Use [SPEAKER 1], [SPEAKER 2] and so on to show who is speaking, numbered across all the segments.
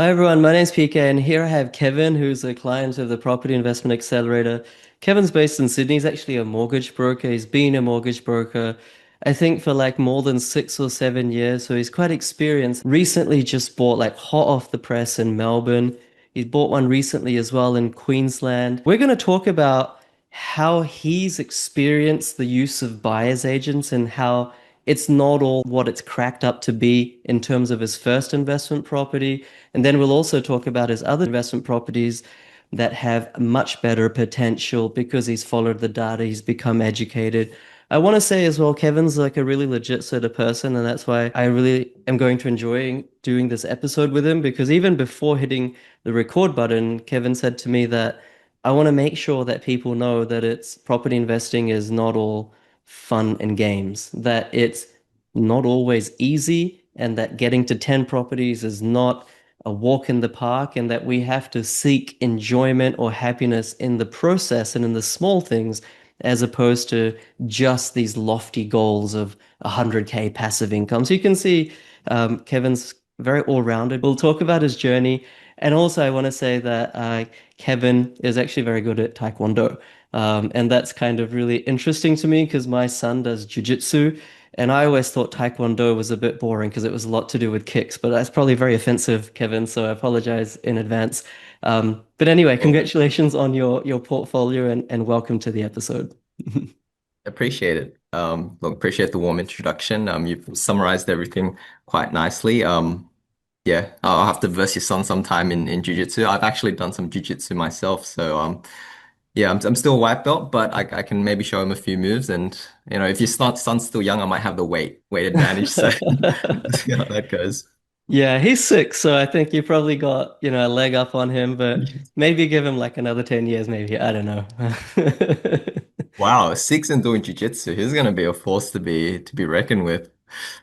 [SPEAKER 1] Hi everyone, my name's PK, and here I have Kevin, who's a client of the Property Investment Accelerator. Kevin's based in Sydney. He's actually a mortgage broker. He's been a mortgage broker, I think, for like more than 6 or 7 years. So he's quite experienced. Recently just bought like hot off the press in Melbourne. He's bought one recently as well in Queensland. We're going to talk about how he's experienced the use of buyer's agents and how it's not all what it's cracked up to be in terms of his first investment property. And then we'll also talk about his other investment properties that have much better potential because he's followed the data, he's become educated. I want to say as well, Kevin's like a really legit sort of person, and that's why I really am going to enjoy doing this episode with him because even before hitting the record button, Kevin said to me that I want to make sure that people know that it's property investing is not all fun and games, that it's not always easy, and that getting to 10 properties is not a walk in the park, and that we have to seek enjoyment or happiness in the process and in the small things, as opposed to just these lofty goals of 100K passive income. So you can see Kevin's very all-rounded. We'll talk about his journey. And also, I want to say that Kevin is actually very good at Taekwondo. And that's kind of really interesting to me because my son does jujitsu. And I always thought Taekwondo was a bit boring because it was a lot to do with kicks, but that's probably very offensive, Kevin. So I apologize in advance. But anyway,
[SPEAKER 2] Well,
[SPEAKER 1] congratulations on your portfolio and welcome to the episode.
[SPEAKER 2] appreciate it. Look, appreciate the warm introduction. You've summarized everything quite nicely. Yeah, I'll have to verse your son sometime in jiu-jitsu. I've actually done some jiu-jitsu myself, so yeah, I'm still a white belt, but I can maybe show him a few moves. And if your son's still young, I might have the weight advantage. So let's see how that goes.
[SPEAKER 1] Yeah, he's 6, so I think you probably got, a leg up on him, but maybe give him like another 10 years, maybe. I don't know.
[SPEAKER 2] Wow, 6 and doing jiu-jitsu. He's gonna be a force to be reckoned with.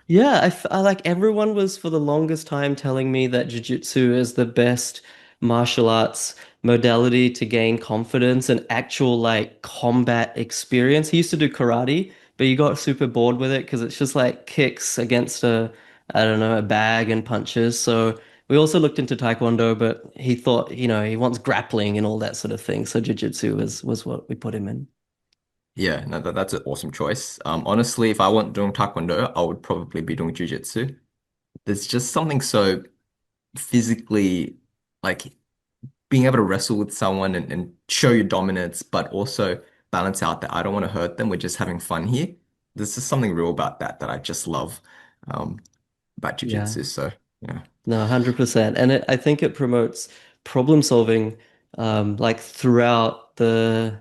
[SPEAKER 1] Yeah, I like everyone was for the longest time telling me that jiu-jitsu is the best martial arts modality to gain confidence and actual like combat experience. He used to do karate, but he got super bored with it because it's just like kicks against I don't know, a bag and punches. So we also looked into taekwondo, but he thought, he wants grappling and all that sort of thing. So jiu-jitsu was what we put him in.
[SPEAKER 2] Yeah, no, that's an awesome choice. Honestly, if I weren't doing Taekwondo, I would probably be doing Jiu-Jitsu. There's just something so physically, like being able to wrestle with someone and show your dominance, but also balance out that I don't want to hurt them. We're just having fun here. There's just something real about that I just love um, about
[SPEAKER 1] Yeah.
[SPEAKER 2] Jiu-Jitsu. So, yeah.
[SPEAKER 1] No, 100%. And I think it promotes problem solving like throughout the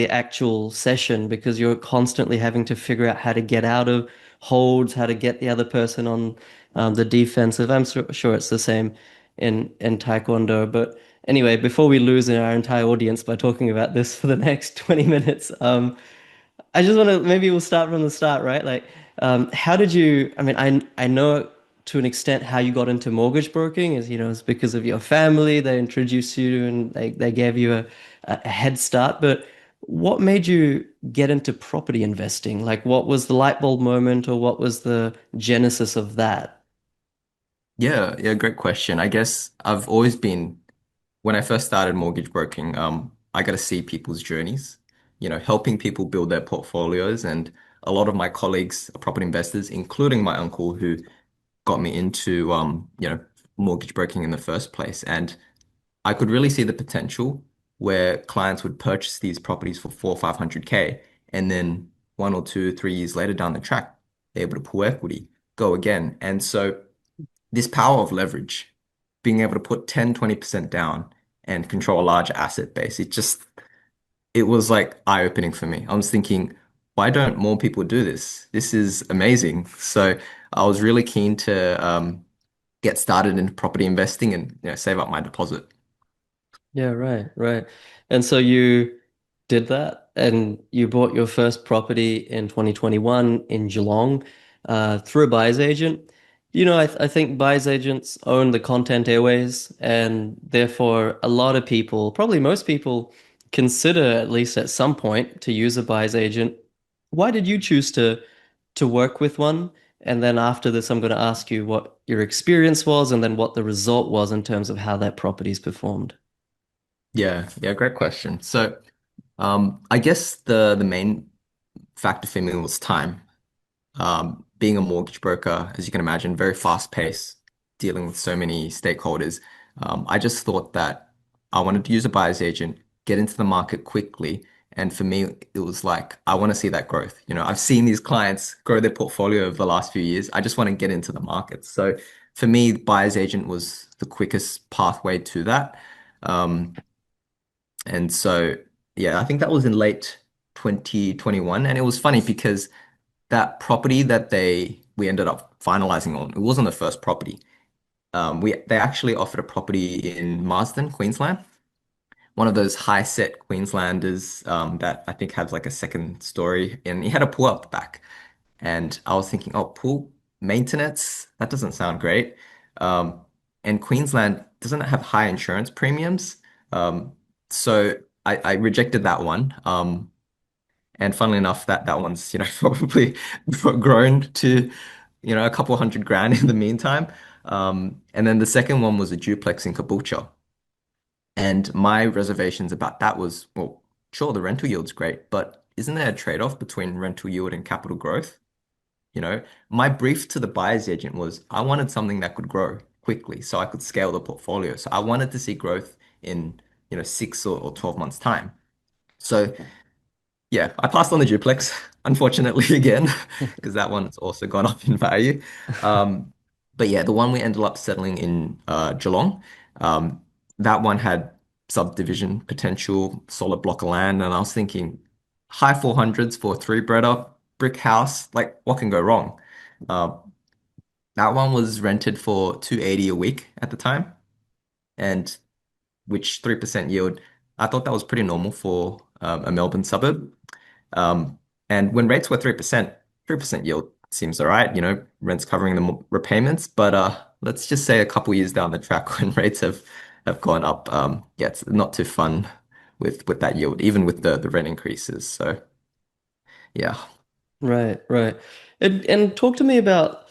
[SPEAKER 1] actual session because you're constantly having to figure out how to get out of holds, how to get the other person on the defensive. Sure it's the same in Taekwondo. But anyway, before we lose our entire audience by talking about this for the next 20 minutes, I just want to maybe we'll start from the start, right? Like, how did you? I mean, I know to an extent how you got into mortgage broking is it's because of your family. They introduced you and they gave you a head start. But what made you get into property investing? Like, what was the light bulb moment, or what was the genesis of that?
[SPEAKER 2] Yeah, great question. I guess I've always been when I first started mortgage broking, I got to see people's journeys, helping people build their portfolios. And a lot of my colleagues are property investors, including my uncle, who got me into, mortgage broking in the first place. And I could really see the potential where clients would purchase these properties for 400, 500K, and then 1 or 2, 3 years later down the track, they're able to pull equity, go again. And so this power of leverage, being able to put 10, 20% down and control a large asset base, it was like eye-opening for me. I was thinking, why don't more people do this? This is amazing. So I was really keen to get started in property investing and save up my deposit.
[SPEAKER 1] Yeah, right, right. And so you did that and you bought your first property in 2021 in Geelong through a buyer's agent. I think buyer's agents own the content airways, and therefore a lot of people, probably most people, consider at least at some point to use a buyer's agent. Why did you choose to work with one? And then after this, I'm going to ask you what your experience was and then what the result was in terms of how that property's performed.
[SPEAKER 2] Yeah, yeah, great question. So, I guess the main factor for me was time. Being a mortgage broker, as you can imagine, very fast paced, dealing with so many stakeholders. I just thought that I wanted to use a buyer's agent, get into the market quickly. And for me, it was like, I want to see that growth. I've seen these clients grow their portfolio over the last few years. I just want to get into the market. So for me, buyer's agent was the quickest pathway to that. Um, and so, yeah, I think that was in late 2021. And it was funny because that property that we ended up finalizing on, it wasn't the first property. They actually offered a property in Marsden, Queensland, one of those high set Queenslanders that I think has like a second story, and he had a pool up the back. And I was thinking, oh, pool maintenance, that doesn't sound great. Um, and Queensland doesn't have high insurance premiums. Um, so I rejected that one. And funnily enough, that one's, probably grown to, a couple hundred grand in the meantime. And then the second one was a duplex in Caboolture. And my reservations about that was, well, sure, the rental yield's great, but isn't there a trade-off between rental yield and capital growth? My brief to the buyer's agent was I wanted something that could grow quickly so I could scale the portfolio. So I wanted to see growth in, 6 or 12 months time. So yeah, I passed on the duplex, unfortunately, again, because that one's also gone up in value. Um, but yeah, the one we ended up settling in Geelong, that one had subdivision potential, solid block of land, and I was thinking high 400s for a three-bedder brick house, like what can go wrong? Uh, that one was rented for 280 a week at the time, and which 3% yield, I thought that was pretty normal for a Melbourne suburb. Um, and when rates were 3% yield seems all right, rent's covering the repayments. But let's just say a couple years down the track when rates have gone up, yeah, it's not too fun with that yield, even with the rent increases. So yeah.
[SPEAKER 1] Right, right. And talk to me about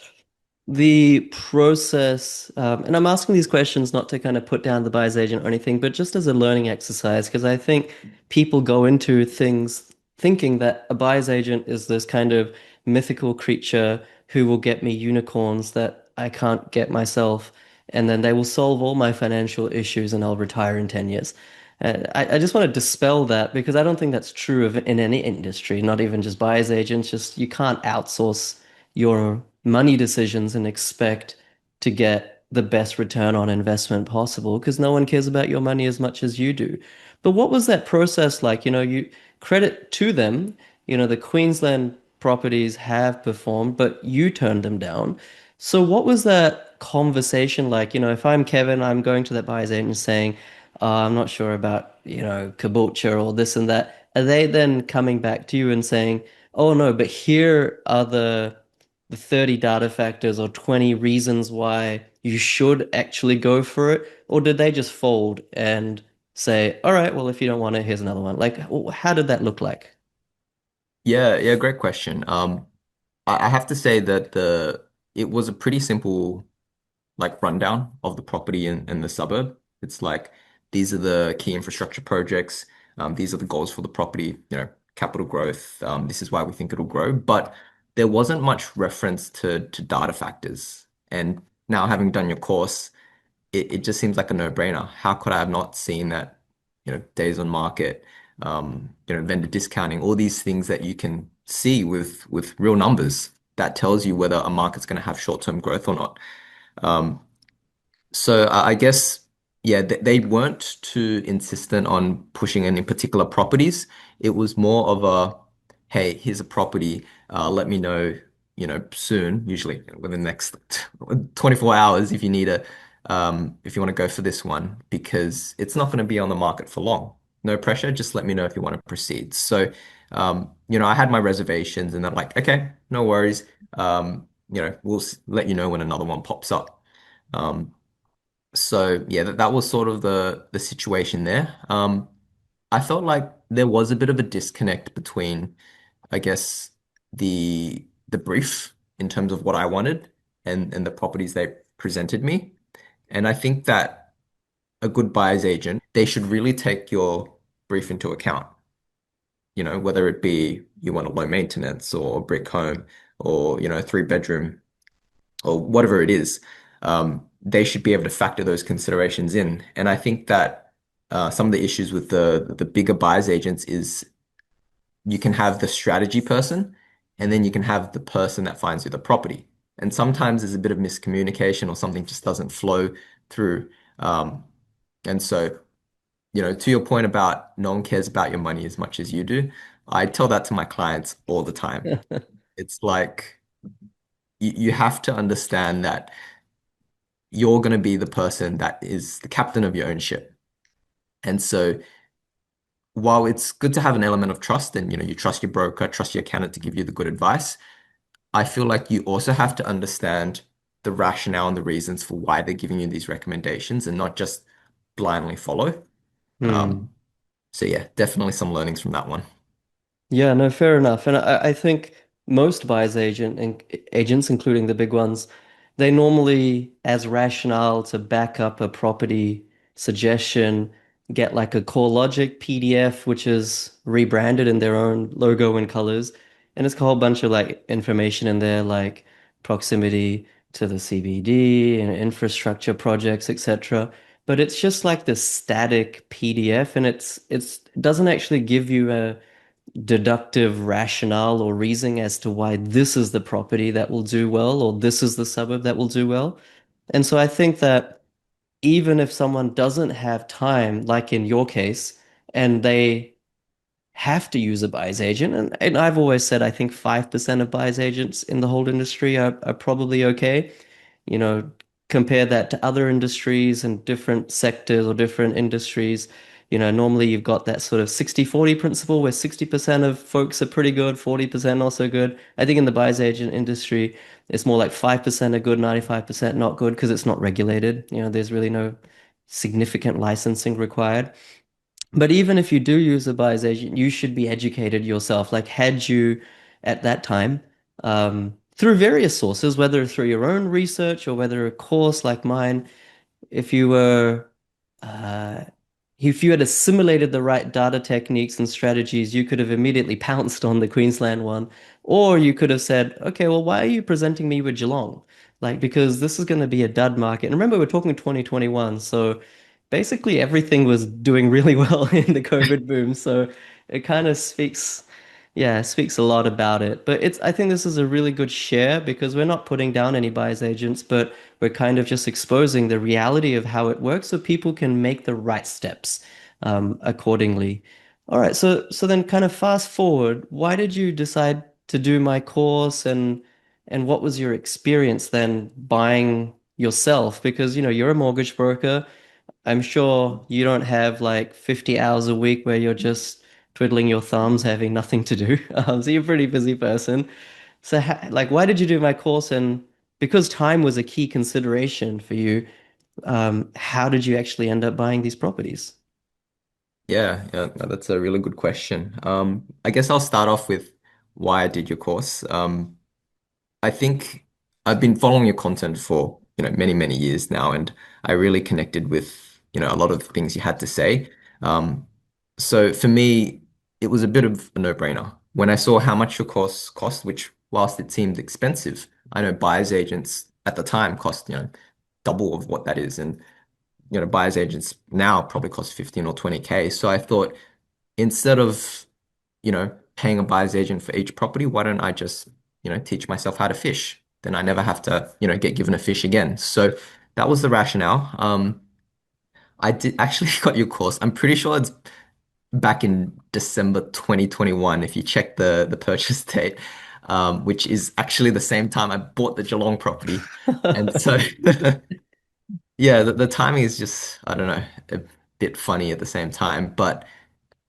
[SPEAKER 1] the process, and I'm asking these questions not to kind of put down the buyer's agent or anything, but just as a learning exercise, because I think people go into things thinking that a buyer's agent is this kind of mythical creature who will get me unicorns that I can't get myself, and then they will solve all my financial issues and I'll retire in 10 years. I just want to dispel that because I don't think that's true in any industry, not even just buyer's agents. Just you can't outsource your money decisions and expect to get the best return on investment possible because no one cares about your money as much as you do. But what was that process like? You credit to them, the Queensland properties have performed, but you turned them down. So what was that conversation like? If I'm Kevin, I'm going to that buyer's agent saying, I'm not sure about, kombucha or this and that. Are they then coming back to you and saying, oh no, but here are the 30 data factors or 20 reasons why you should actually go for it? Or did they just fold and say, all right, well, if you don't want it, here's another one? Like, how did that look like?
[SPEAKER 2] Yeah, yeah, great question. I have to say that it was a pretty simple like rundown of the property in the suburb. It's like these are the key infrastructure projects. These are the goals for the property, capital growth. This is why we think it'll grow. But there wasn't much reference to data factors. And now having done your course, it just seems like a no-brainer. How could I have not seen that, days on market, vendor discounting, all these things that you can see with real numbers that tells you whether a market's going to have short-term growth or not. Um, so I guess, yeah, they weren't too insistent on pushing any particular properties. It was more of a, hey, here's a property. Let me know, soon, usually within the next 24 hours if you need if you want to go for this one, because it's not going to be on the market for long. No pressure. Just let me know if you want to proceed. So, I had my reservations and they're like, okay, no worries. We'll let you know when another one pops up. Um, so yeah, that was sort of the situation there. I felt like there was a bit of a disconnect between, I guess, the brief. in terms of what I wanted and the properties they presented me. And I think that a good buyer's agent, they should really take your brief into account. Whether it be you want a low maintenance or a brick home or, a 3 bedroom or whatever it is, they should be able to factor those considerations in. And I think that some of the issues with the bigger buyers agents is you can have the strategy person, and then you can have the person that finds you the property. And sometimes there's a bit of miscommunication or something just doesn't flow through. Um, and so, to your point about no one cares about your money as much as you do, I tell that to my clients all the time. It's like you have to understand that you're going to be the person that is the captain of your own ship. And so while it's good to have an element of trust and you trust your broker, trust your accountant to give you the good advice, I feel like you also have to understand the rationale and the reasons for why they're giving you these recommendations and not just blindly follow.
[SPEAKER 1] Hmm.
[SPEAKER 2] Um, so yeah, definitely some learnings from that one.
[SPEAKER 1] Yeah, no, fair enough. And I think most buyers agents, including the big ones, they normally, as rationale to back up a property suggestion, get like a core logic PDF, which is rebranded in their own logo and colors. And it's got a whole bunch of like information in there, like proximity to the CBD and infrastructure projects, etc. But it's just like this static PDF, and it doesn't actually give you a deductive rationale or reasoning as to why this is the property that will do well or this is the suburb that will do well. And so I think that even if someone doesn't have time, like in your case, and they have to use a buyer's agent, and I've always said I think 5% of buyer's agents in the whole industry are probably okay. You know, compare that to other industries and different sectors or different industries. Normally you've got that sort of 60-40 principle where 60% of folks are pretty good, 40% also good. I think in the buyer's agent industry, it's more like 5% are good, 95% not good because it's not regulated. There's really no significant licensing required. But even if you do use a buyer's agent, you should be educated yourself. Like, had you at that time, through various sources, whether through your own research or whether a course like mine, if you were, uh, if you had assimilated the right data techniques and strategies, you could have immediately pounced on the Queensland one. Or you could have said, okay, well, why are you presenting me with Geelong? Like, because this is going to be a dud market. And remember, we're talking 2021. So basically everything was doing really well in the COVID boom. So it kind of speaks a lot about it. But I think this is a really good share because we're not putting down any buyer's agents, but we're kind of just exposing the reality of how it works so people can make the right steps accordingly. All right, so then kind of fast forward, why did you decide to do my course and what was your experience then buying yourself? Because you're a mortgage broker. I'm sure you don't have like 50 hours a week where you're just twiddling your thumbs, having nothing to do. So you're a pretty busy person. So, like, why did you do my course? And because time was a key consideration for you, how did you actually end up buying these properties?
[SPEAKER 2] Yeah, no, that's a really good question. I guess I'll start off with why I did your course. I think I've been following your content for, many, many years now, and I really connected with, a lot of the things you had to say. Um, so for me, it was a bit of a no-brainer. When I saw how much your course cost, which whilst it seemed expensive, I know buyer's agents at the time cost, double of what that is. And, buyer's agents now probably cost 15 or 20K. So I thought instead of paying a buyer's agent for each property, why don't I just, teach myself how to fish? Then I never have to, get given a fish again. So that was the rationale. I did actually got your course. I'm pretty sure it's back in December 2021, if you check the purchase date, which is actually the same time I bought the Geelong property. And so, yeah, the timing is just, I don't know, a bit funny at the same time. But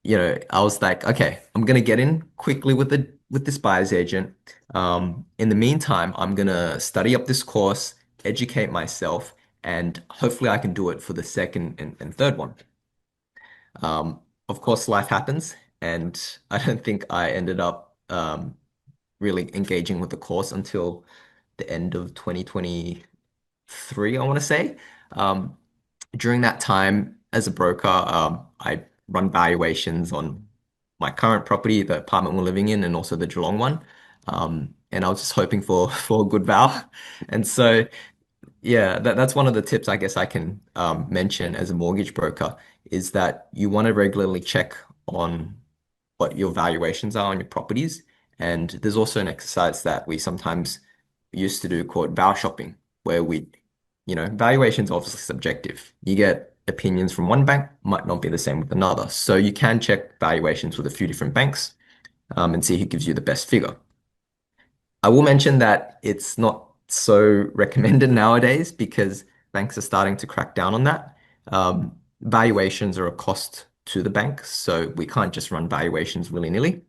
[SPEAKER 2] I was like, okay, I'm gonna get in quickly with this buyer's agent. In the meantime, I'm gonna study up this course, educate myself, and hopefully I can do it for the second and third one. Of course, life happens, and I don't think I ended up really engaging with the course until the end of 2023, I want to say. Um, During that time, as a broker, I run valuations on my current property, the apartment we're living in, and also the Geelong one. And I was just hoping for for a good val. And so, yeah, that's one of the tips I guess I can mention as a mortgage broker is that you want to regularly check on what your valuations are on your properties. And there's also an exercise that we sometimes used to do called val shopping, where valuation's obviously subjective. You get opinions from one bank, might not be the same with another. So you can check valuations with a few different banks, and see who gives you the best figure. I will mention that it's not so recommended nowadays because banks are starting to crack down on that. Valuations are a cost to the bank, so we can't just run valuations willy-nilly.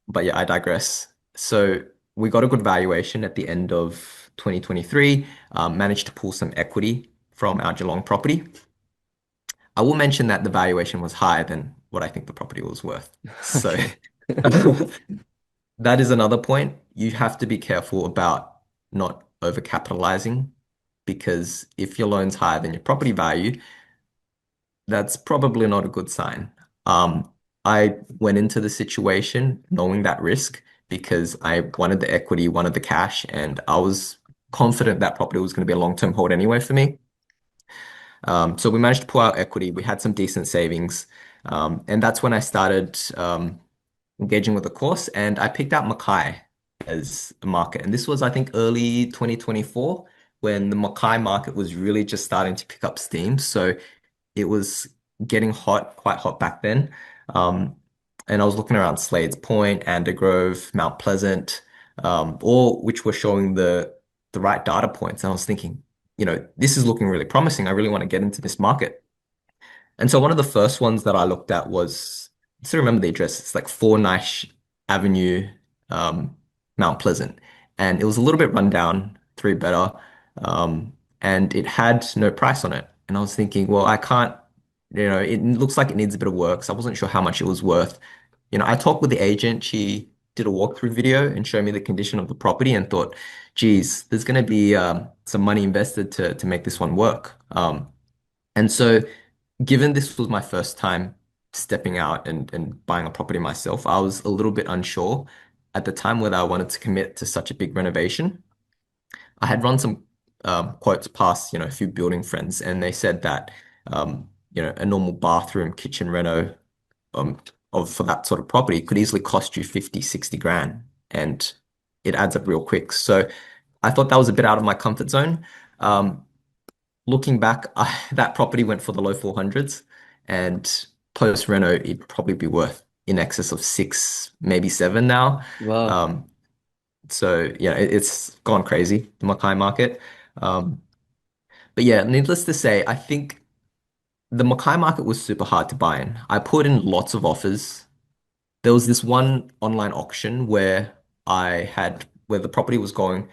[SPEAKER 2] But yeah, I digress. So we got a good valuation at the end of 2023, managed to pull some equity from our Geelong property. I will mention that the valuation was higher than what I think the property was worth. So
[SPEAKER 1] Okay.
[SPEAKER 2] that is another point. You have to be careful about not overcapitalizing because if your loan's higher than your property value, that's probably not a good sign. I went into the situation knowing that risk because I wanted the equity, wanted the cash, and I was confident that property was going to be a long-term hold anyway for me. So we managed to pull out equity. We had some decent savings. And that's when I started engaging with the course and I picked out Mackay as a market. And this was, I think, early 2024 when the Mackay market was really just starting to pick up steam. So it was getting hot, quite hot back then. Um, and I was looking around Slades Point, Andergrove, Mount Pleasant, all which were showing the right data points. And I was thinking, this is looking really promising. I really want to get into this market. And so one of the first ones that I looked at was, I still remember the address. It's like 4 Nice Avenue, um, Mount Pleasant. And it was a little bit run down, three better. And it had no price on it. And I was thinking, well, I can't, it looks like it needs a bit of work. So I wasn't sure how much it was worth. I talked with the agent. She did a walkthrough video and showed me the condition of the property and thought, geez, there's going to be some money invested to make this one work. And so given this was my first time stepping out and buying a property myself, I was a little bit unsure at the time whether I wanted to commit to such a big renovation. I had run some quotes past, a few building friends, and they said that, a normal bathroom, kitchen reno um, for that sort of property could easily cost you 50, 60 grand, and it adds up real quick. So I thought that was a bit out of my comfort zone. Um, Looking back, that property went for the low 400s, and post reno, it'd probably be worth in excess of six, maybe seven now.
[SPEAKER 1] Wow.
[SPEAKER 2] Um, so yeah, it's gone crazy, the Mackay market. Um, but yeah, needless to say, I think the Mackay market was super hard to buy in. I put in lots of offers. There was this one online auction where the property was going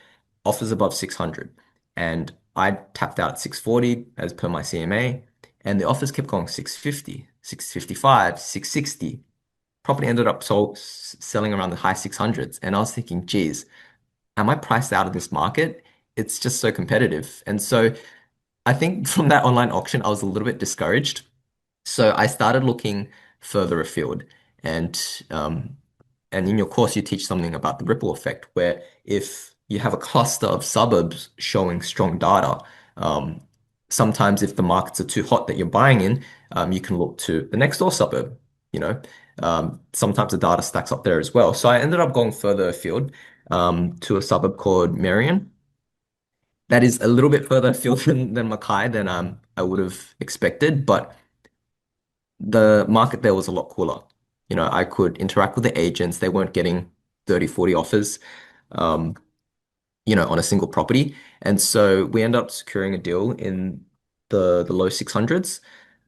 [SPEAKER 2] offers above 600 and I tapped out at 640 as per my CMA and the offers kept going 650, 655, 660. Property ended up selling around the high 600s and I was thinking, geez, am I priced out of this market? It's just so competitive. And so I think from that online auction, I was a little bit discouraged. So I started looking further afield, and in your course you teach something about the ripple effect, where if you have a cluster of suburbs showing strong data, um, sometimes if the markets are too hot that you're buying in, you can look to the next door suburb. You know, sometimes the data stacks up there as well. So I ended up going further afield to a suburb called Marion. That is a little bit further afield than Mackay than I would have expected, but the market there was a lot cooler. I could interact with the agents. They weren't getting 30, 40 offers, um, on a single property. And so we ended up securing a deal in the low 600s.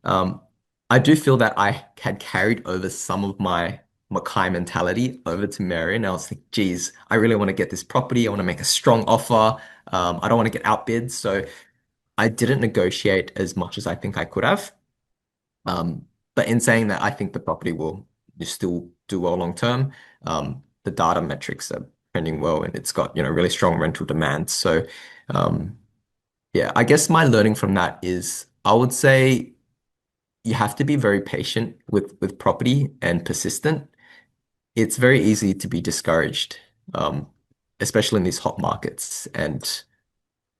[SPEAKER 2] Um, I do feel that I had carried over some of my Mackay mentality over to Marion. I was like, geez, I really want to get this property. I want to make a strong offer. I don't want to get outbid. So I didn't negotiate as much as I think I could have. But in saying that, I think the property will still do well long term. the data metrics are trending well and it's got, really strong rental demand. So, um, yeah, I guess my learning from that is I would say you have to be very patient with property and persistent. It's very easy to be discouraged, um, especially in these hot markets. And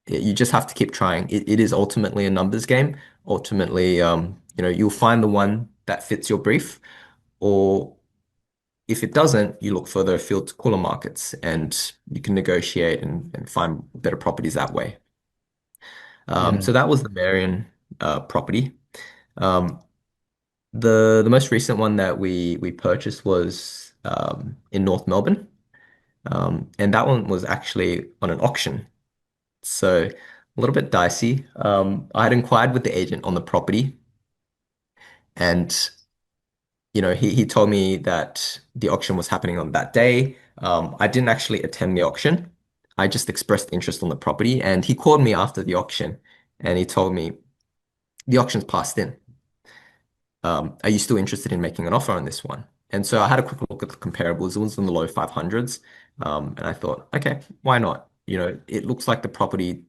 [SPEAKER 2] you just have to keep trying. It is ultimately a numbers game. Ultimately, you'll find the one that fits your brief, or if it doesn't, you look further afield to cooler markets and you can negotiate and find better properties that way.
[SPEAKER 1] Yeah.
[SPEAKER 2] So that was the Marion property. Um, the most recent one that we purchased was in North Melbourne, and that one was actually on an auction. So a little bit dicey. I had inquired with the agent on the property, and he told me that the auction was happening on that day. I didn't actually attend the auction. I just expressed interest on the property, and he called me after the auction, and he told me the auction's passed in. Are you still interested in making an offer on this one? And so I had a quick look at the comparables. It was in the low 500s. And I thought, okay, why not? It looks like the property,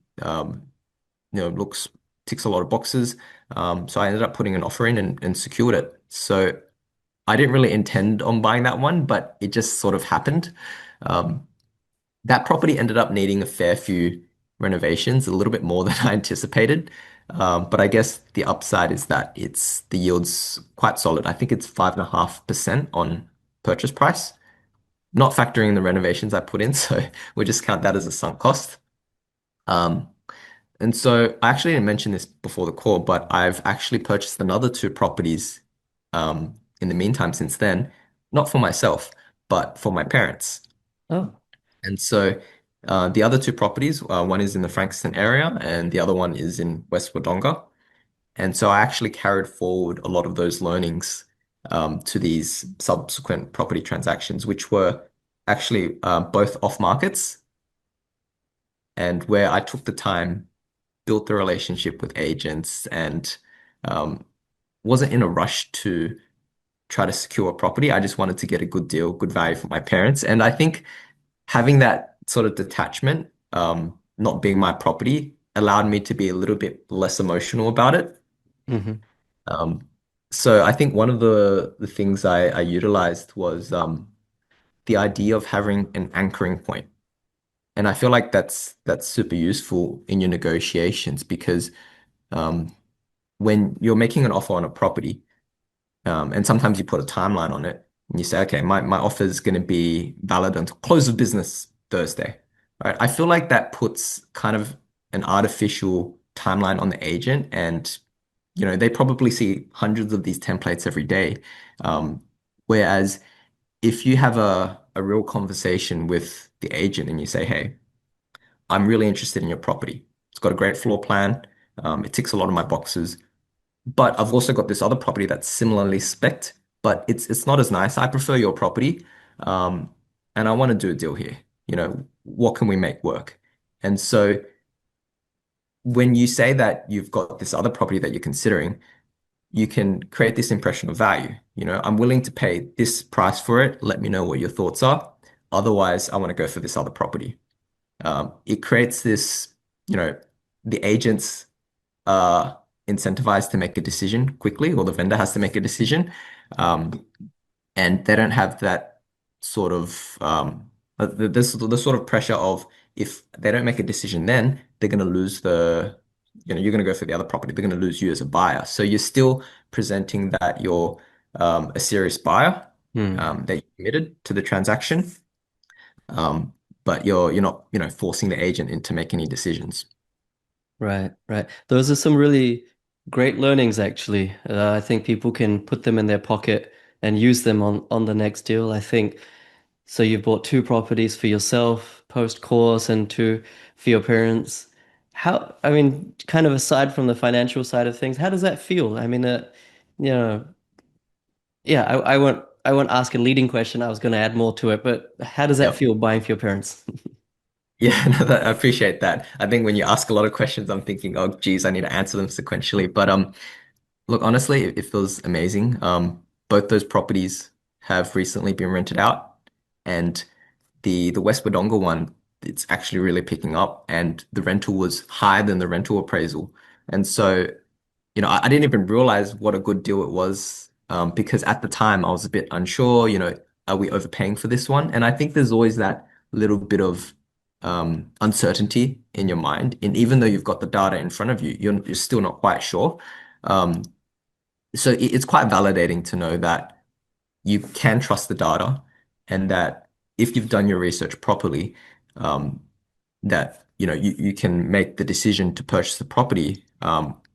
[SPEAKER 2] looks ticks a lot of boxes. So I ended up putting an offer in and secured it. So I didn't really intend on buying that one, but it just sort of happened. Um, that property ended up needing a fair few renovations, a little bit more than I anticipated. But I guess the upside is that the yield's quite solid. I think it's 5.5% on purchase price, not factoring the renovations I put in. So we just count that as a sunk cost. Um, and so I actually didn't mention this before the call, but I've actually purchased another two properties in the meantime since then, not for myself, but for my parents.
[SPEAKER 1] Oh.
[SPEAKER 2] And so the other two properties, one is in the Frankston area and the other one is in West Wodonga. And so I actually carried forward a lot of those learnings to these subsequent property transactions, which were actually both off markets and where I took the time, built the relationship with agents, and um, wasn't in a rush to try to secure a property. I just wanted to get a good deal, good value for my parents. And I think having that sort of detachment, not being my property, allowed me to be a little bit less emotional about it.
[SPEAKER 1] Hmm.
[SPEAKER 2] Um, so I think one of the things I utilized was the idea of having an anchoring point. And I feel like that's super useful in your negotiations because um, when you're making an offer on a property, and sometimes you put a timeline on it and you say, okay, my offer is going to be valid until close of business Thursday. Right? I feel like that puts kind of an artificial timeline on the agent and they probably see hundreds of these templates every day. Whereas if you have a real conversation with the agent and you say, hey, I'm really interested in your property. It's got a great floor plan. It ticks a lot of my boxes. But I've also got this other property that's similarly spec'd, but it's not as nice. I prefer your property, um, and I want to do a deal here. What can we make work? And so when you say that you've got this other property that you're considering, you can create this impression of value. I'm willing to pay this price for it. Let me know what your thoughts are. Otherwise, I want to go for this other property. It creates this, you know, the agents are incentivized to make a decision quickly, or the vendor has to make a decision. Um, and they don't have that sort of the sort of pressure of if they don't make a decision, then they're going to lose you're going to go for the other property. They're going to lose you as a buyer. So you're still presenting that you're a serious buyer,
[SPEAKER 1] Hmm.
[SPEAKER 2] that you committed to the transaction, um, but you're not forcing the agent into make any decisions.
[SPEAKER 1] Right, right. Those are some really great learnings, actually. I think people can put them in their pocket and use them on the next deal. I think so. You've bought two properties for yourself post course and two for your parents. I mean, kind of aside from the financial side of things, how does that feel? I mean, you know, yeah, I won't ask a leading question. I was going to add more to it, but how does that
[SPEAKER 2] Yep.
[SPEAKER 1] feel buying for your parents?
[SPEAKER 2] Yeah, no, I appreciate that. I think when you ask a lot of questions, I'm thinking, oh, geez, I need to answer them sequentially. But look, honestly, it feels amazing. Both those properties have recently been rented out. and the West Wodonga one, it's actually really picking up, and the rental was higher than the rental appraisal. And so, I didn't even realize what a good deal it was, because at the time I was a bit unsure, are we overpaying for this one? And I think there's always that little bit of uncertainty in your mind. And even though you've got the data in front of you, you're still not quite sure. Um, so it's quite validating to know that you can trust the data and that if you've done your research properly, um, that you can make the decision to purchase the property,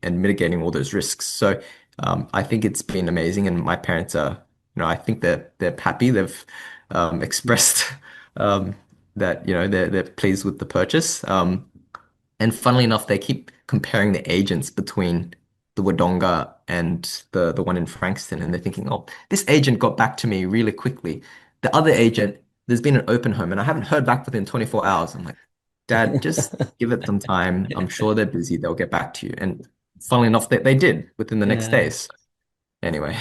[SPEAKER 2] and mitigating all those risks. So I think it's been amazing, and my parents are, I think they're happy. They've expressed that they're pleased with the purchase. And funnily enough, they keep comparing the agents between the Wodonga and the one in Frankston, and they're thinking, oh, this agent got back to me really quickly. The other agent, there's been an open home, and I haven't heard back within 24 hours. I'm like, Dad, just give it some time. I'm sure they're busy. They'll get back to you. And funnily enough, they did within the next
[SPEAKER 1] Yeah.
[SPEAKER 2] days. Anyway,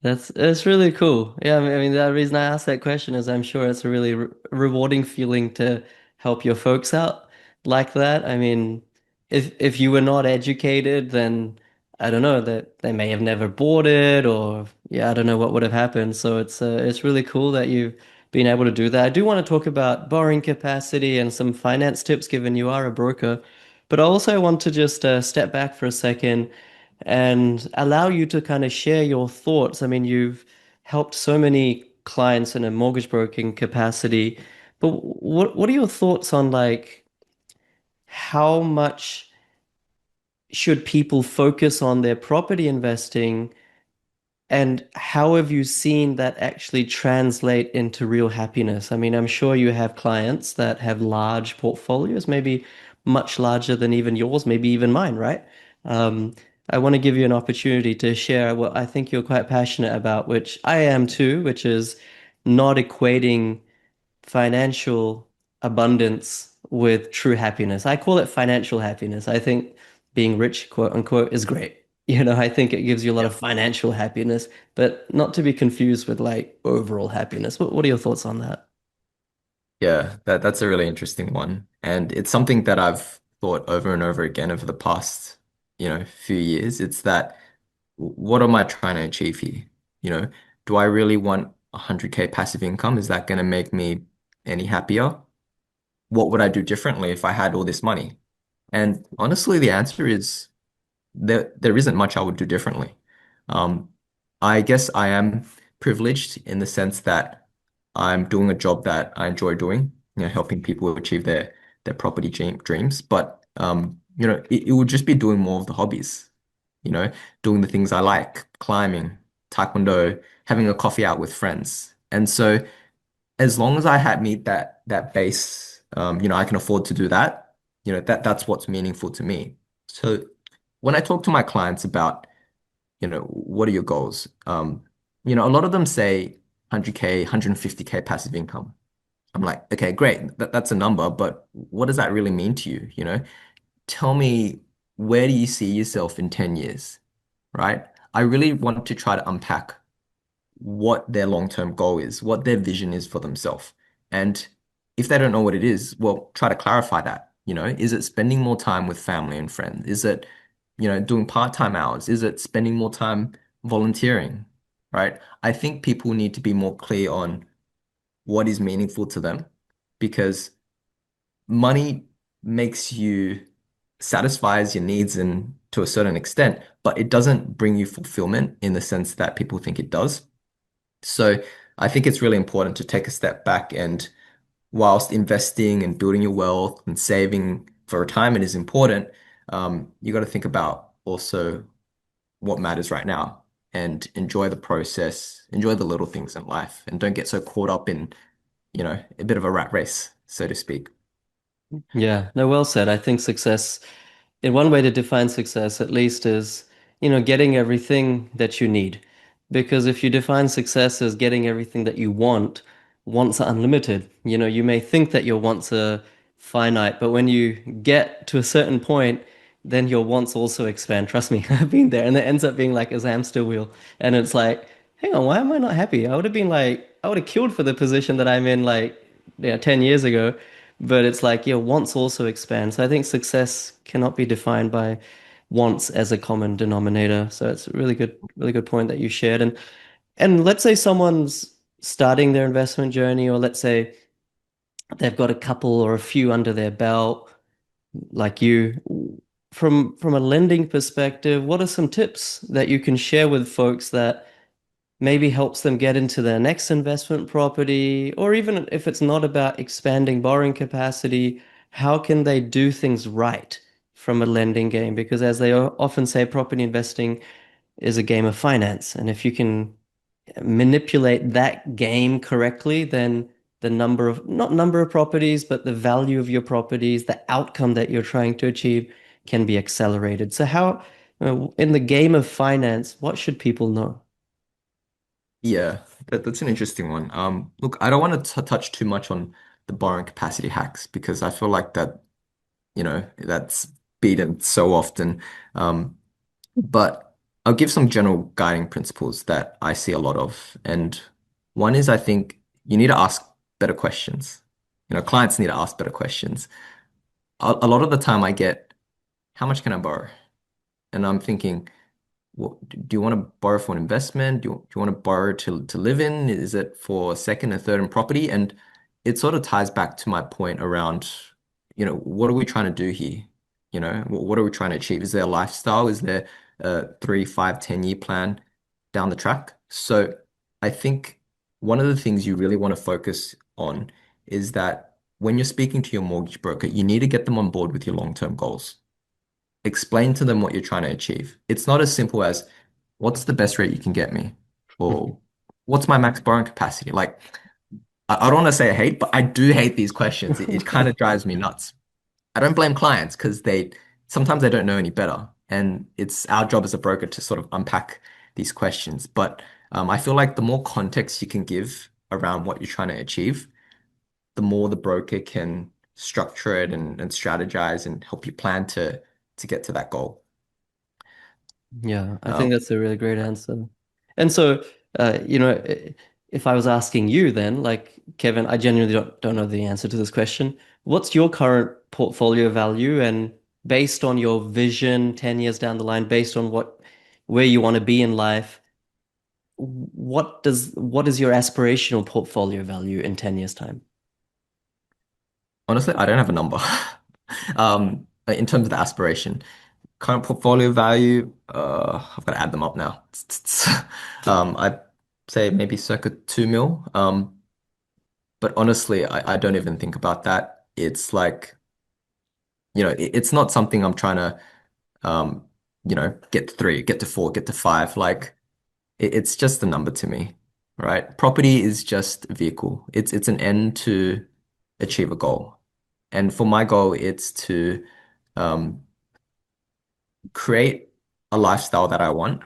[SPEAKER 1] That's really cool. Yeah, I mean, the reason I asked that question is I'm sure it's a really re rewarding feeling to help your folks out like that. I mean, if you were not educated, then I don't know that they may have never bought it, or yeah, I don't know what would have happened. So it's really cool that you've been able to do that. I do want to talk about borrowing capacity and some finance tips, given you are a broker, but I also want to just step back for a second and allow you to kind of share your thoughts. I mean, you've helped so many clients in a mortgage broking capacity, but what are your thoughts on like how much should people focus on their property investing and how have you seen that actually translate into real happiness? I mean, I'm sure you have clients that have large portfolios, maybe much larger than even yours, maybe even mine, right? Um, I want to give you an opportunity to share what I think you're quite passionate about, which I am too, which is not equating financial abundance with true happiness. I call it financial happiness. I think being rich, quote unquote, is great. I think it gives you a lot of
[SPEAKER 2] yep.
[SPEAKER 1] financial happiness, but not to be confused with like overall happiness. What are your thoughts on that?
[SPEAKER 2] Yeah, that's a really interesting one. And it's something that I've thought over and over again over the past, few years. It's that what am I trying to achieve here? You know, do I really want 100K passive income? Is that going to make me any happier? What would I do differently if I had all this money? And honestly, the answer is there isn't much I would do differently. Um, I guess I am privileged in the sense that I'm doing a job that I enjoy doing, helping people achieve their property dreams. But it would just be doing more of the hobbies, doing the things I like, climbing, taekwondo, having a coffee out with friends. And so as long as I had meet that base, I can afford to do that, that's what's meaningful to me. So when I talk to my clients about, what are your goals? A lot of them say 100K, 150K passive income. I'm like, okay, great. That's a number, but what does that really mean to you? Tell me, where do you see yourself in 10 years, right? I really want to try to unpack what their long-term goal is, what their vision is for themselves. And if they don't know what it is, well, try to clarify that. Is it spending more time with family and friends? Is it, doing part-time hours? Is it spending more time volunteering? Right? I think people need to be more clear on what is meaningful to them because money makes you satisfies your needs and to a certain extent, but it doesn't bring you fulfillment in the sense that people think it does. So I think it's really important to take a step back and whilst investing and building your wealth and saving for retirement is important, you got to think about also what matters right now and enjoy the process, enjoy the little things in life, and don't get so caught up in, a bit of a rat race, so to speak.
[SPEAKER 1] Yeah, no, well said. I think success, in one way to define success at least is, getting everything that you need. Because if you define success as getting everything that you want, wants are unlimited. You may think that your wants are finite, but when you get to a certain point, then your wants also expand. Trust me, I've been there. And it ends up being like a hamster wheel. And it's like, hang on, why am I not happy? I would have killed for the position that I'm in like 10 years ago. But it's like, wants also expand. So I think success cannot be defined by wants as a common denominator. So it's a really good point that you shared. And let's say someone's starting their investment journey, or let's say they've got a couple or a few under their belt, like you. From a lending perspective, what are some tips that you can share with folks that maybe helps them get into their next investment property, or even if it's not about expanding borrowing capacity, how can they do things right from a lending game? Because as they often say, property investing is a game of finance. And if you can manipulate that game correctly, then the number of, not number of properties, but the value of your properties, the outcome that you're trying to achieve can be accelerated. So how, in the game of finance, what should people know?
[SPEAKER 2] Yeah, that's an interesting one. Look, I don't want to touch too much on the borrowing capacity hacks because I feel like that, that's beaten so often. Um, but I'll give some general guiding principles that I see a lot of. And one is I think you need to ask better questions. Clients need to ask better questions. A lot of the time I get, how much can I borrow? And I'm thinking, do you want to borrow for an investment? Do you want to borrow to live in? Is it for second and third and property? And it sort of ties back to my point around, what are we trying to do here? What are we trying to achieve? Is there a lifestyle? Is there a 3, 5, 10-year plan down the track? So I think one of the things you really want to focus on is that when you're speaking to your mortgage broker, you need to get them on board with your long-term goals. Explain to them what you're trying to achieve. It's not as simple as what's the best rate you can get me, or what's my max borrowing capacity. Like, I don't want to say I hate, but I do hate these questions. It kind of drives me nuts. I don't blame clients because they sometimes they don't know any better, and it's our job as a broker to sort of unpack these questions. But I feel like the more context you can give around what you're trying to achieve, the more the broker can structure it and strategize and help you plan to get to that goal.
[SPEAKER 1] Yeah, I
[SPEAKER 2] Um,
[SPEAKER 1] think that's a really great answer. And so, if I was asking you then, like Kevin, I genuinely don't know the answer to this question. What's your current portfolio value? And based on your vision 10 years down the line, based on where you want to be in life, what is your aspirational portfolio value in 10 years time?
[SPEAKER 2] Honestly, I don't have a number. In terms of the aspiration, current portfolio value, I've got to add them up now. I'd say maybe circa 2 mil. But honestly, I don't even think about that. It's like, it's not something I'm trying to, get to 3, get to 4, get to 5. Like, it's just a number to me, right? Property is just a vehicle. It's an end to achieve a goal. And for my goal, it's to um, create a lifestyle that I want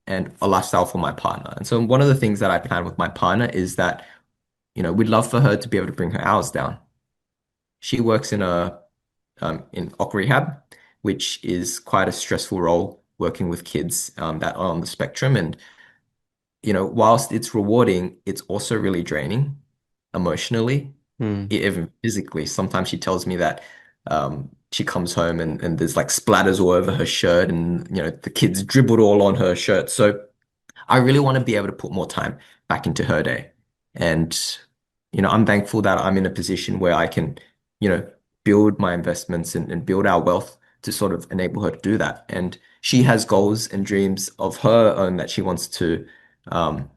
[SPEAKER 2] and a lifestyle for my partner. And so one of the things that I plan with my partner is that, we'd love for her to be able to bring her hours down. She works in OC rehab, which is quite a stressful role working with kids that are on the spectrum. And whilst it's rewarding, it's also really draining emotionally,
[SPEAKER 1] Hmm.
[SPEAKER 2] even physically. Sometimes she tells me that she comes home and there's like splatters all over her shirt and, the kids dribbled all on her shirt. So I really want to be able to put more time back into her day. And, I'm thankful that I'm in a position where I can, you know, build my investments and build our wealth to sort of enable her to do that. And she has goals and dreams of her own that she wants to um,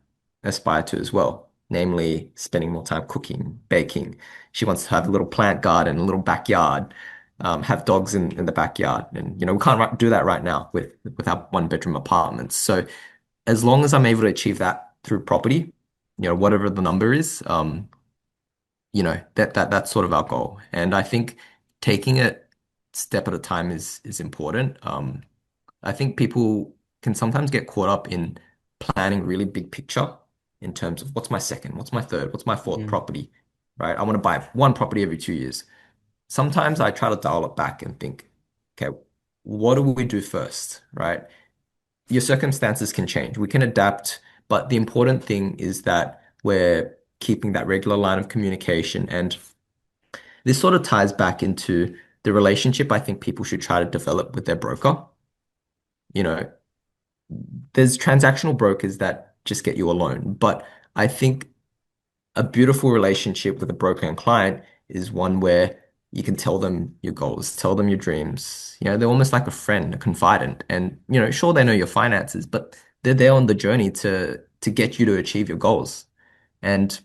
[SPEAKER 2] aspire to as well, namely spending more time cooking, baking. She wants to have a little plant garden, a little backyard, have dogs in the backyard. And, we can't do that right now with our one-bedroom apartments. So, as long as I'm able to achieve that through property, whatever the number is, that's sort of our goal. And I think taking it step at a time is important. I think people can sometimes get caught up in planning really big picture in terms of what's my second, what's my third, what's my fourth
[SPEAKER 1] Hmm.
[SPEAKER 2] property, right? I want to buy one property every 2 years. Sometimes I try to dial it back and think, okay, what do we do first, right? Your circumstances can change. We can adapt, but the important thing is that we're keeping that regular line of communication. And this sort of ties back into the relationship I think people should try to develop with their broker. You know, there's transactional brokers that just get you a loan, but I think a beautiful relationship with a broker and client is one where you can tell them your goals, tell them your dreams. They're almost like a friend, a confidant. And, sure, they know your finances, but they're there on the journey to get you to achieve your goals. And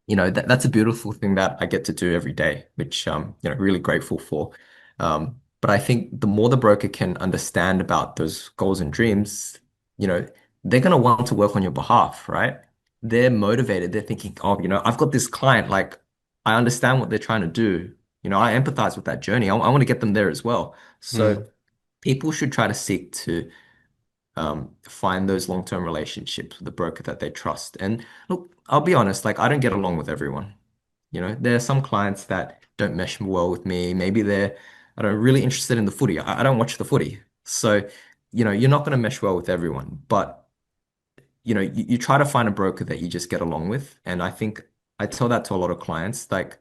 [SPEAKER 2] that's a beautiful thing that I get to do every day, which really grateful for. But I think the more the broker can understand about those goals and dreams, you know, they're gonna want to work on your behalf, right? They're motivated. They're thinking, oh, I've got this client, like I understand what they're trying to do. I empathize with that journey. I want to get them there as well. So
[SPEAKER 1] Mm.
[SPEAKER 2] people should try to seek to find those long-term relationships with the broker that they trust. And look, I'll be honest, like I don't get along with everyone. There are some clients that don't mesh well with me. Maybe I don't know, really interested in the footy. I don't watch the footy. So, you're not going to mesh well with everyone, but you try to find a broker that you just get along with. And I think I tell that to a lot of clients, like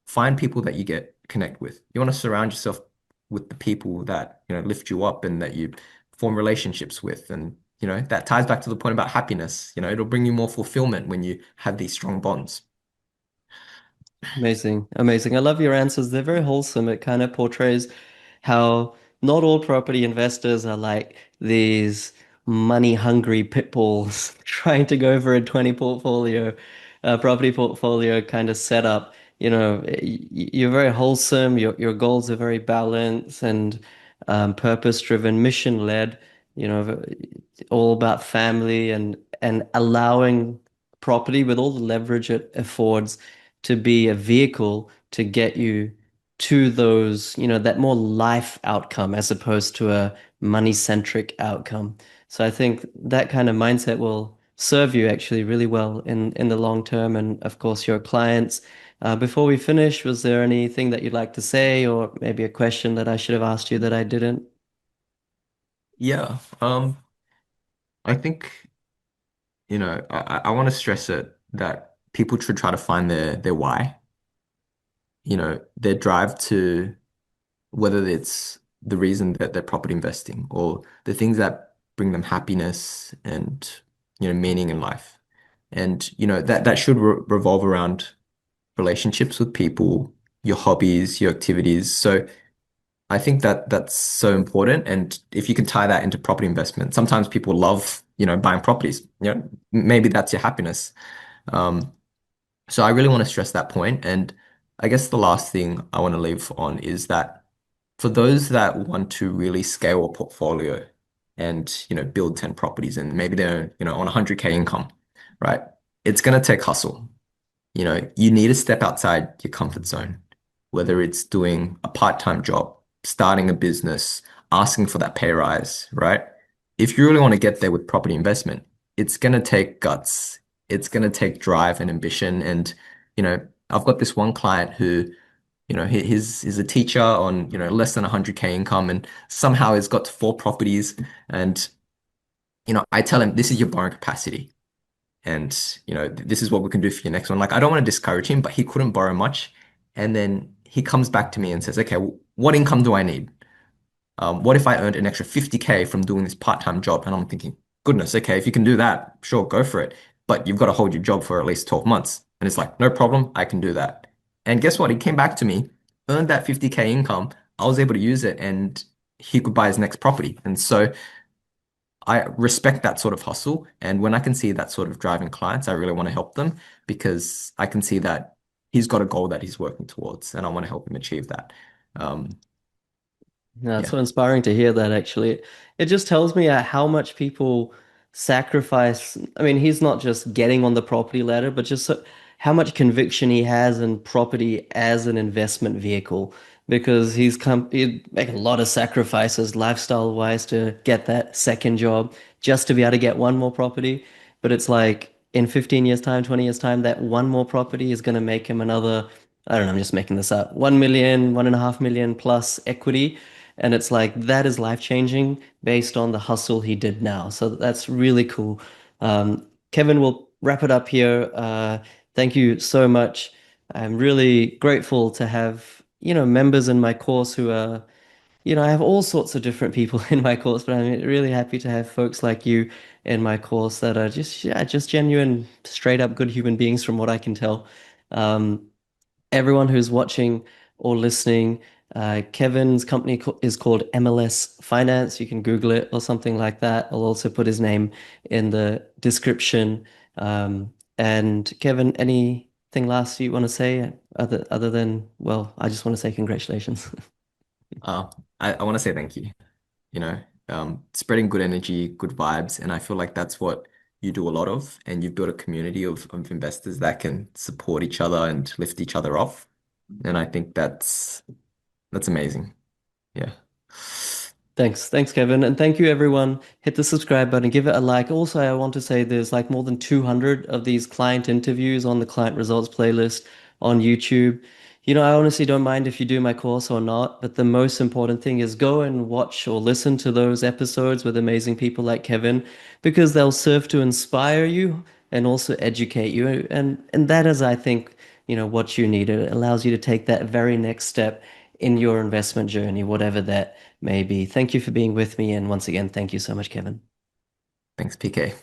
[SPEAKER 2] find people that you get connect with. You want to surround yourself with the people that, lift you up and that you form relationships with. And, that ties back to the point about happiness. It'll bring you more fulfillment when you have these strong bonds.
[SPEAKER 1] Amazing, amazing. I love your answers. They're very wholesome. It kind of portrays how not all property investors are like these money-hungry pit bulls trying to go for a 20 portfolio, property portfolio kind of setup. You're very wholesome. Your goals are very balanced and purpose-driven, mission-led. All about family and allowing property with all the leverage it affords to be a vehicle to get you to those, that more life outcome as opposed to a money-centric outcome. So I think that kind of mindset will serve you actually really well in the long term and of course your clients. Before we finish, was there anything that you'd like to say or maybe a question that I should have asked you that I didn't?
[SPEAKER 2] Yeah. I think, I want to stress it that people should try to find their why, their drive to whether it's the reason that they're property investing or the things that bring them happiness and, meaning in life. And, that should revolve around relationships with people, your hobbies, your activities. So I think that that's so important. And if you can tie that into property investment, sometimes people love, buying properties. Maybe that's your happiness. Um, so I really want to stress that point. And I guess the last thing I want to leave on is that for those that want to really scale a portfolio and, build 10 properties and maybe they're, on 100K income, right? It's going to take hustle. You need to step outside your comfort zone, whether it's doing a part-time job, starting a business, asking for that pay rise, right? If you really want to get there with property investment, it's going to take guts. It's going to take drive and ambition. And, I've got this one client who, he's a teacher on, less than 100K income and somehow he's got four properties. And, I tell him, this is your borrowing capacity. And, this is what we can do for your next one. Like, I don't want to discourage him, but he couldn't borrow much. And then he comes back to me and says, okay, what income do I need? What if I earned an extra 50K from doing this part-time job? And I'm thinking, goodness, okay, if you can do that, sure, go for it. But you've got to hold your job for at least 12 months. And it's like, no problem, I can do that. And guess what? He came back to me, earned that 50K income. I was able to use it and he could buy his next property. And so I respect that sort of hustle. And when I can see that sort of driving clients, I really want to help them because I can see that he's got a goal that he's working towards and I want to help him achieve that. Um,
[SPEAKER 1] Yeah, it's
[SPEAKER 2] yeah.
[SPEAKER 1] so inspiring to hear that actually. It just tells me how much people sacrifice. I mean, he's not just getting on the property ladder, but just how much conviction he has in property as an investment vehicle. Because he'd make a lot of sacrifices lifestyle wise to get that second job just to be able to get one more property. But it's like in 15 years' time, 20 years' time, that one more property is going to make him another, I don't know, I'm just making this up, 1 million, 1.5 million plus equity. And it's like that is life changing based on the hustle he did now. So that's really cool. Kevin, we'll wrap it up here. Thank you so much. I'm really grateful to have, members in my course who are, I have all sorts of different people in my course, but I'm really happy to have folks like you in my course that are just, yeah, just genuine, straight up good human beings from what I can tell. Um, Everyone who's watching or listening, Kevin's company is called MLS Finance. You can Google it or something like that. I'll also put his name in the description. And Kevin, anything last you want to say other than, well, I just want to say congratulations.
[SPEAKER 2] Uh, I want to say thank you. You know, spreading good energy, good vibes, and I feel like that's what you do a lot of, and you've built a community of investors that can support each other and lift each other off. And I think that's amazing. Yeah.
[SPEAKER 1] Thanks, Kevin. And thank you, everyone. Hit the subscribe button, give it a like. Also, I want to say there's like more than 200 of these client interviews on the client results playlist on YouTube. I honestly don't mind if you do my course or not, but the most important thing is go and watch or listen to those episodes with amazing people like Kevin, because they'll serve to inspire you and also educate you. And that is, I think, what you need. It allows you to take that very next step in your investment journey, whatever that may be. Thank you for being with me. And once again, thank you so much, Kevin.
[SPEAKER 2] Thanks, PK.